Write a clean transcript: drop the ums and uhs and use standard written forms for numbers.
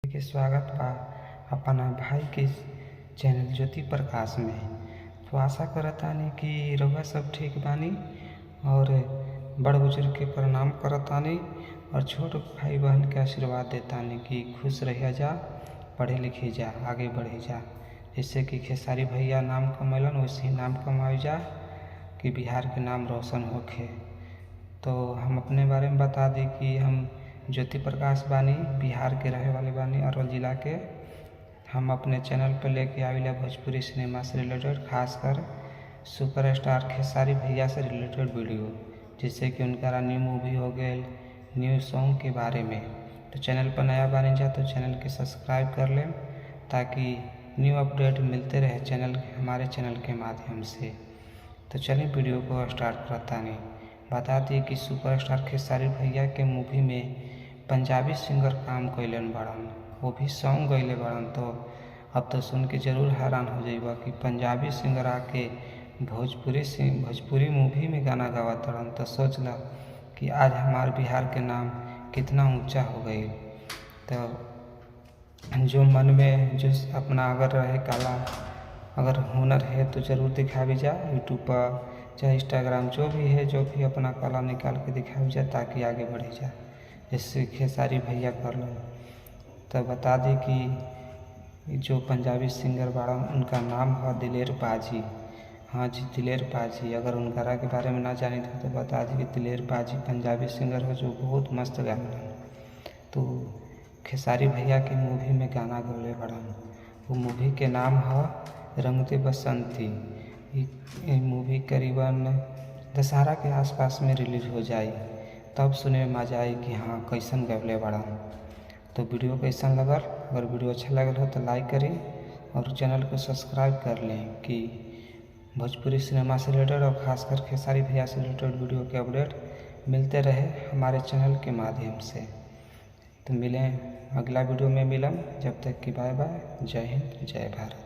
के स्वागत बा अपना भाई के चैनल ज्योति प्रकाश में। तो आशा करतानी कि रउआ सब ठीक बानी और बड़ बुजुर्ग के प्रणाम करतानी और छोट भाई बहन के आशीर्वाद देतानी कि खुश रहिया जा, पढ़े लिखे जा, आगे बढ़े जा। जैसे कि खेसारी भैया नाम कमैलन वैसे ही नाम कमाई जा कि बिहार के नाम रोशन होखे। तो हम अपने बारे में बता दी कि हम ज्योति प्रकाश बानी, बिहार के रहे वाले बानी, अरवल जिला के। हम अपने चैनल पर लेके आविला भोजपुरी सिनेमा से रिलेटेड, खासकर सुपरस्टार खेसारी भैया से रिलेटेड वीडियो, जिससे कि उनका न्यू मूवी हो गए, न्यू सॉन्ग के बारे में। तो चैनल पर नया बने जा तो चैनल के सब्सक्राइब कर लें ताकि न्यू अपडेट मिलते रहे हमारे चैनल के माध्यम से। तो चलिए वीडियो को स्टार्ट करता नहीं। बता दिए कि सुपरस्टार खेसारी भैया के मूवी में पंजाबी सिंगर काम कैलन बड़न, वो भी सॉन्ग गैले बड़न। तो अब तो सुन के जरूर हैरान हो जाइबा कि पंजाबी सिंगर आके भोजपुरी मूवी में गाना गावत बड़न। तो सोच ला कि आज हमारे बिहार के नाम कितना ऊंचा हो गई। तो जो मन में जो अपना अगर रहे कला, अगर हुनर है तो ज़रूर दिखावी जा, यूट्यूब पर चाहे इंस्टाग्राम, जो भी है, जो भी अपना कला निकाल के दिखावी जा ताकि आगे बढ़ी जा, जैसे खेसारी भैया कर लो। तो बता दी कि जो पंजाबी सिंगर बाड़ा उनका नाम है दिलेर पाजी। हाँ जी, दिलेर पाजी। अगर उनका के बारे में ना जानी था तो बता दी कि दिलेर पाजी पंजाबी सिंगर है जो बहुत मस्त गाना। तो खेसारी भैया की मूवी में गाना गौले बड़ा, वो मूवी के नाम है रंग दे बसंती। ये मूवी करीबन दशहरा के आसपास में रिलीज हो जाए, तब सुने में मजा आई कि हाँ कैसन गवले बड़ा। तो वीडियो कैसन लगल, अगर वीडियो अच्छा लगल हो तो लाइक करी और चैनल को सब्सक्राइब कर लें कि भोजपुरी सिनेमा से रिलेटेड और ख़ासकर खेसारी भैया से रिलेटेड वीडियो के अपडेट मिलते रहे हमारे चैनल के माध्यम से। तो मिलें अगला वीडियो में, जब तक कि बाय बाय, जय हिंद, जय भारत।